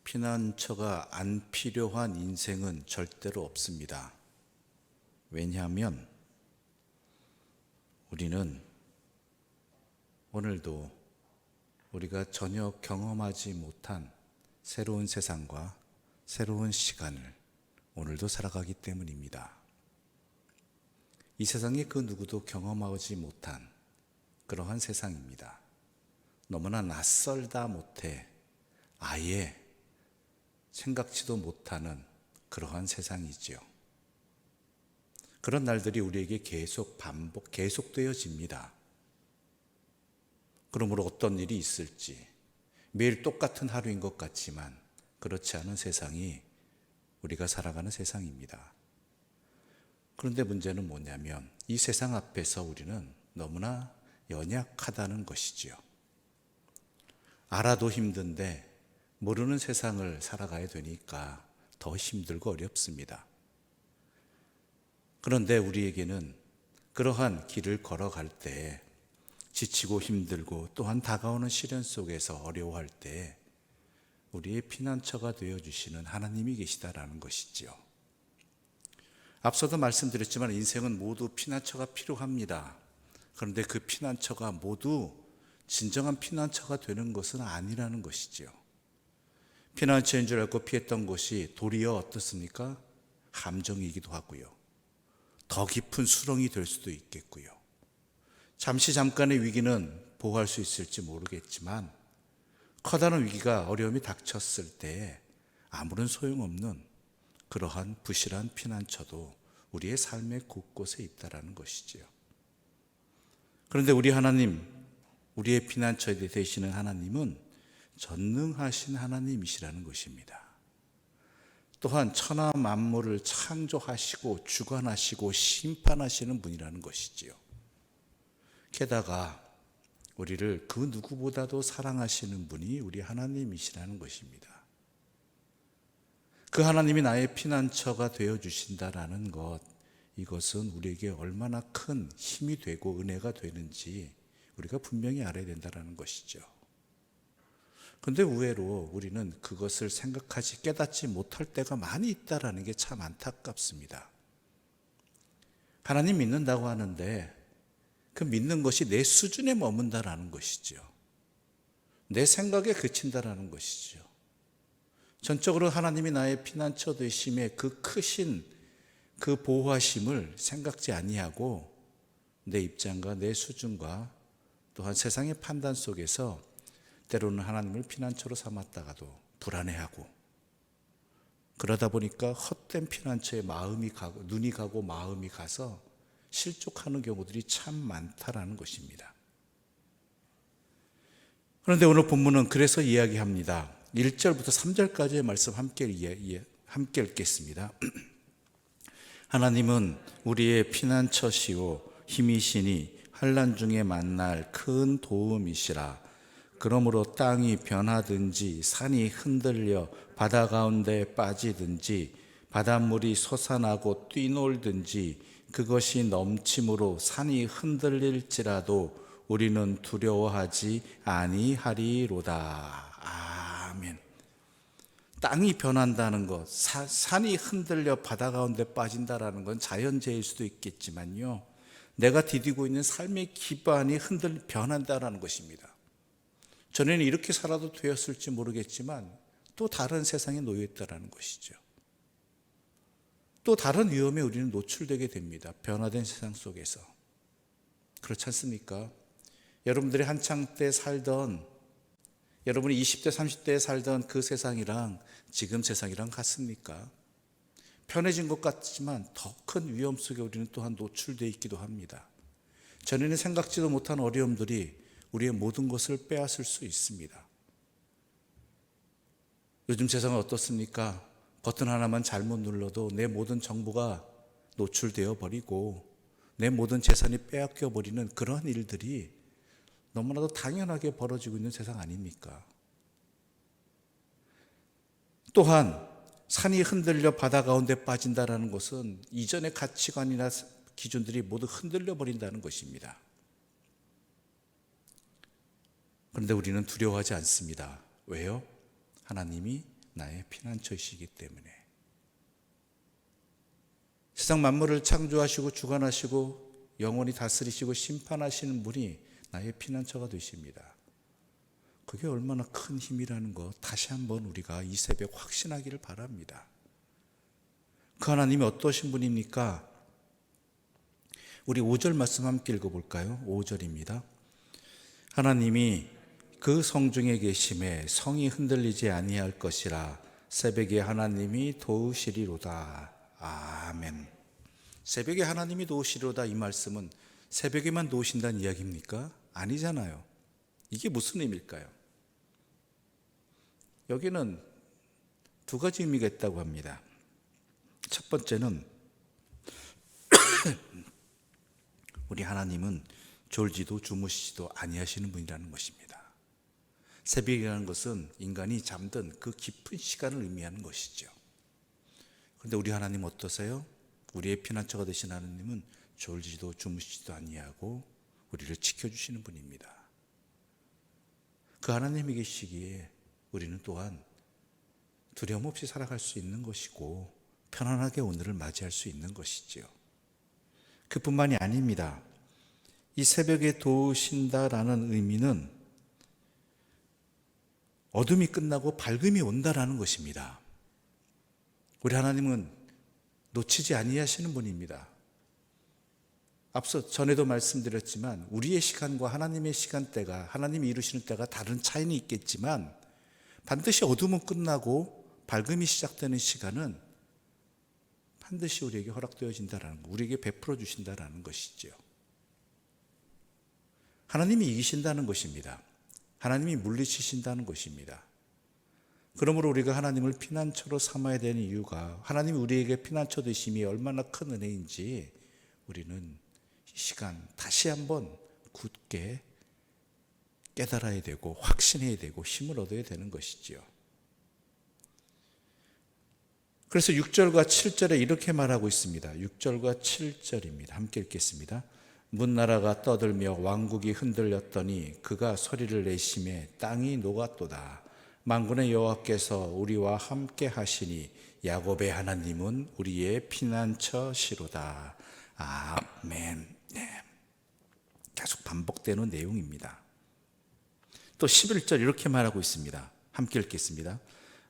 피난처가 안 필요한 인생은 절대로 없습니다. 왜냐하면 우리는 오늘도 우리가 전혀 경험하지 못한 새로운 세상과 새로운 시간을 오늘도 살아가기 때문입니다. 이 세상에 그 누구도 경험하지 못한 그러한 세상입니다. 너무나 낯설다 못해 아예 생각지도 못하는 그러한 세상이지요. 그런 날들이 우리에게 계속되어집니다. 그러므로 어떤 일이 있을지 매일 똑같은 하루인 것 같지만 그렇지 않은 세상이 우리가 살아가는 세상입니다. 그런데 문제는 뭐냐면 이 세상 앞에서 우리는 너무나 연약하다는 것이지요. 알아도 힘든데 모르는 세상을 살아가야 되니까 더 힘들고 어렵습니다. 그런데 우리에게는 그러한 길을 걸어갈 때 지치고 힘들고 또한 다가오는 시련 속에서 어려워할 때 우리의 피난처가 되어주시는 하나님이 계시다라는 것이지요. 앞서도 말씀드렸지만 인생은 모두 피난처가 필요합니다. 그런데 그 피난처가 모두 진정한 피난처가 되는 것은 아니라는 것이지요. 피난처인 줄 알고 피했던 곳이 도리어 어떻습니까? 함정이기도 하고요. 더 깊은 수렁이 될 수도 있겠고요. 잠깐의 위기는 보호할 수 있을지 모르겠지만 커다란 위기가 어려움이 닥쳤을 때 아무런 소용없는 그러한 부실한 피난처도 우리의 삶의 곳곳에 있다라는 것이지요. 그런데 우리 하나님, 우리의 피난처 되시는 하나님은 전능하신 하나님이시라는 것입니다. 또한 천하 만물을 창조하시고 주관하시고 심판하시는 분이라는 것이지요. 게다가 우리를 그 누구보다도 사랑하시는 분이 우리 하나님이시라는 것입니다. 그 하나님이 나의 피난처가 되어주신다라는 것, 이것은 우리에게 얼마나 큰 힘이 되고 은혜가 되는지 우리가 분명히 알아야 된다는 것이죠. 그런데 의외로 우리는 그것을 생각하지 깨닫지 못할 때가 많이 있다는 게 참 안타깝습니다. 하나님 믿는다고 하는데 그 믿는 것이 내 수준에 머문다라는 것이죠. 내 생각에 그친다라는 것이죠. 전적으로 하나님이 나의 피난처 되심의 그 크신 그 보호하심을 생각지 아니하고 내 입장과 내 수준과 또한 세상의 판단 속에서 때로는 하나님을 피난처로 삼았다가도 불안해하고 그러다 보니까 헛된 피난처에 눈이 가고 마음이 가서 실족하는 경우들이 참 많다라는 것입니다. 그런데 오늘 본문은 그래서 이야기합니다. 1절부터 3절까지의 말씀 함께 읽겠습니다. 하나님은 우리의 피난처시오 힘이시니 환난 중에 만날 큰 도움이시라. 그러므로 땅이 변하든지 산이 흔들려 바다 가운데 빠지든지 바닷물이 솟아나고 뛰놀든지 그것이 넘침으로 산이 흔들릴지라도 우리는 두려워하지 아니하리로다. 아멘. 땅이 변한다는 것, 산이 흔들려 바다 가운데 빠진다라는 건 자연재해일 수도 있겠지만요, 내가 디디고 있는 삶의 기반이 변한다라는 것입니다. 전에는 이렇게 살아도 되었을지 모르겠지만 또 다른 세상에 놓여 있다라는 것이죠. 또 다른 위험에 우리는 노출되게 됩니다. 변화된 세상 속에서. 그렇지 않습니까? 여러분들이 한창 때 살던, 여러분이 20대 30대에 살던 그 세상이랑 지금 세상이랑 같습니까? 편해진 것 같지만 더 큰 위험 속에 우리는 또한 노출되어 있기도 합니다. 전에는 생각지도 못한 어려움들이 우리의 모든 것을 빼앗을 수 있습니다. 요즘 세상은 어떻습니까? 버튼 하나만 잘못 눌러도 내 모든 정보가 노출되어 버리고 내 모든 재산이 빼앗겨 버리는 그러한 일들이 너무나도 당연하게 벌어지고 있는 세상 아닙니까? 또한 산이 흔들려 바다 가운데 빠진다는 것은 이전의 가치관이나 기준들이 모두 흔들려 버린다는 것입니다. 그런데 우리는 두려워하지 않습니다. 왜요? 하나님이 나의 피난처이시기 때문에. 세상 만물을 창조하시고 주관하시고 영원히 다스리시고 심판하시는 분이 나의 피난처가 되십니다. 그게 얼마나 큰 힘이라는 거 다시 한번 우리가 이 새벽 확신하기를 바랍니다. 그 하나님이 어떠신 분입니까? 우리 5절 말씀 함께 읽어볼까요? 5절입니다. 하나님이 그 성중에 계심에 성이 흔들리지 아니할 것이라 새벽에 하나님이 도우시리로다. 아멘. 새벽에 하나님이 도우시리로다, 이 말씀은 새벽에만 도우신다는 이야기입니까? 아니잖아요. 이게 무슨 의미일까요? 여기는 두 가지 의미가 있다고 합니다. 첫 번째는 우리 하나님은 졸지도 주무시지도 아니하시는 분이라는 것입니다. 새벽이라는 것은 인간이 잠든 그 깊은 시간을 의미하는 것이죠. 그런데 우리 하나님 어떠세요? 우리의 피난처가 되신 하나님은 졸지도 주무시지도 아니하고 우리를 지켜주시는 분입니다. 그 하나님이 계시기에 우리는 또한 두려움 없이 살아갈 수 있는 것이고 편안하게 오늘을 맞이할 수 있는 것이지요. 그뿐만이 아닙니다. 이 새벽에 도우신다라는 의미는 어둠이 끝나고 밝음이 온다라는 것입니다. 우리 하나님은 놓치지 아니하시는 분입니다. 앞서 전에도 말씀드렸지만 우리의 시간과 하나님의 시간대가, 하나님이 이루시는 때가 다른 차이는 있겠지만 반드시 어둠은 끝나고 밝음이 시작되는 시간은 반드시 우리에게 허락되어진다라는 것, 우리에게 베풀어 주신다라는 것이죠. 하나님이 이기신다는 것입니다. 하나님이 물리치신다는 것입니다. 그러므로 우리가 하나님을 피난처로 삼아야 되는 이유가, 하나님이 우리에게 피난처 되심이 얼마나 큰 은혜인지 우리는 이 시간 다시 한번 굳게 깨달아야 되고 확신해야 되고 힘을 얻어야 되는 것이지요. 그래서 6절과 7절에 이렇게 말하고 있습니다. 6절과 7절입니다. 함께 읽겠습니다. 문나라가 떠들며 왕국이 흔들렸더니 그가 소리를 내심에 땅이 녹았도다. 만군의 여호와께서 우리와 함께 하시니 야곱의 하나님은 우리의 피난처시로다. 아멘. 네. 계속 반복되는 내용입니다. 또 11절 이렇게 말하고 있습니다. 함께 읽겠습니다.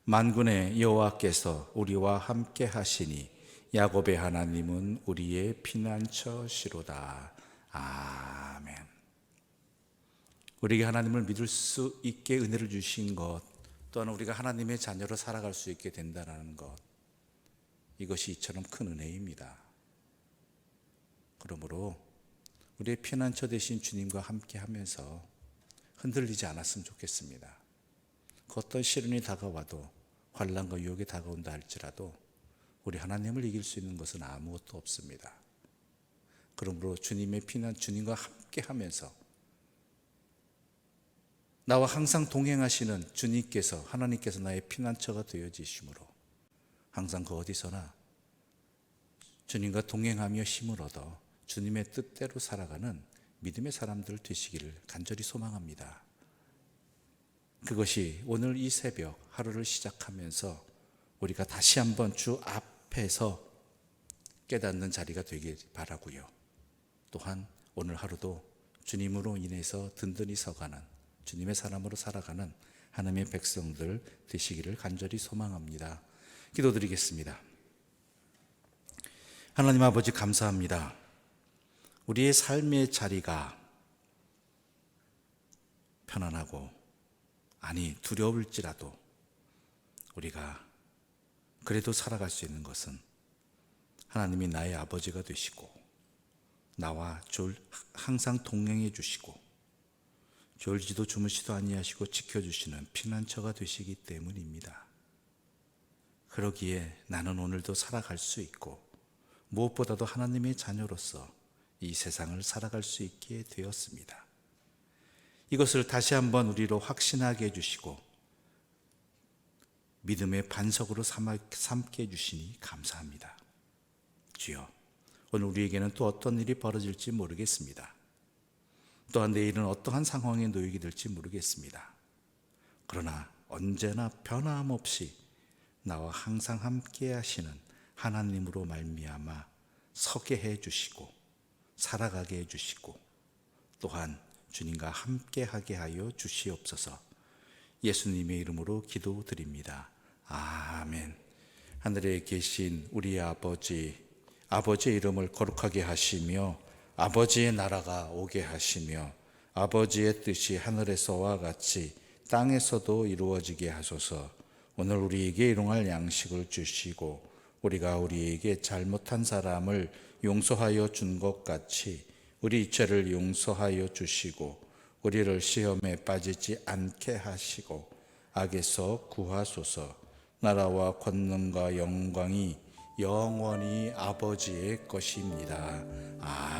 만군의 여호와께서 우리와 함께 하시니 야곱의 하나님은 우리의 피난처시로다. 아멘. 우리에게 하나님을 믿을 수 있게 은혜를 주신 것, 또한 우리가 하나님의 자녀로 살아갈 수 있게 된다는 것, 이것이 이처럼 큰 은혜입니다. 그러므로 우리의 피난처 되신 주님과 함께 하면서 흔들리지 않았으면 좋겠습니다. 그 어떤 시련이 다가와도, 환난과 유혹이 다가온다 할지라도 우리 하나님을 이길 수 있는 것은 아무것도 없습니다. 그러므로 주님의 피난, 주님과 함께 하면서 나와 항상 동행하시는 주님께서, 하나님께서 나의 피난처가 되어지심으로 항상 그 어디서나 주님과 동행하며 힘을 얻어 주님의 뜻대로 살아가는 믿음의 사람들 되시기를 간절히 소망합니다. 그것이 오늘 이 새벽 하루를 시작하면서 우리가 다시 한번 주 앞에서 깨닫는 자리가 되길 바라고요. 또한 오늘 하루도 주님으로 인해서 든든히 서가는, 주님의 사람으로 살아가는 하나님의 백성들 되시기를 간절히 소망합니다. 기도드리겠습니다. 하나님 아버지, 감사합니다. 우리의 삶의 자리가 편안하고, 아니 두려울지라도 우리가 그래도 살아갈 수 있는 것은 하나님이 나의 아버지가 되시고 나와 항상 동행해 주시고 졸지도 주무시도 아니하시고 지켜주시는 피난처가 되시기 때문입니다. 그러기에 나는 오늘도 살아갈 수 있고 무엇보다도 하나님의 자녀로서 이 세상을 살아갈 수 있게 되었습니다. 이것을 다시 한번 우리로 확신하게 해주시고 믿음의 반석으로 삼게 해주시니 감사합니다. 주여, 오늘 우리에게는 또 어떤 일이 벌어질지 모르겠습니다. 또한 내일은 어떠한 상황에 놓이게 될지 모르겠습니다. 그러나 언제나 변함없이 나와 항상 함께 하시는 하나님으로 말미암아 서게 해 주시고 살아가게 해 주시고 또한 주님과 함께 하게 하여 주시옵소서. 예수님의 이름으로 기도드립니다. 아멘. 하늘에 계신 우리 아버지의 이름을 거룩하게 하시며 아버지의 나라가 오게 하시며 아버지의 뜻이 하늘에서와 같이 땅에서도 이루어지게 하소서. 오늘 우리에게 일용할 양식을 주시고 우리가 우리에게 잘못한 사람을 용서하여 준 것 같이 우리 죄를 용서하여 주시고 우리를 시험에 빠지지 않게 하시고 악에서 구하소서. 나라와 권능과 영광이 영원히 아버지의 것입니다. 아멘.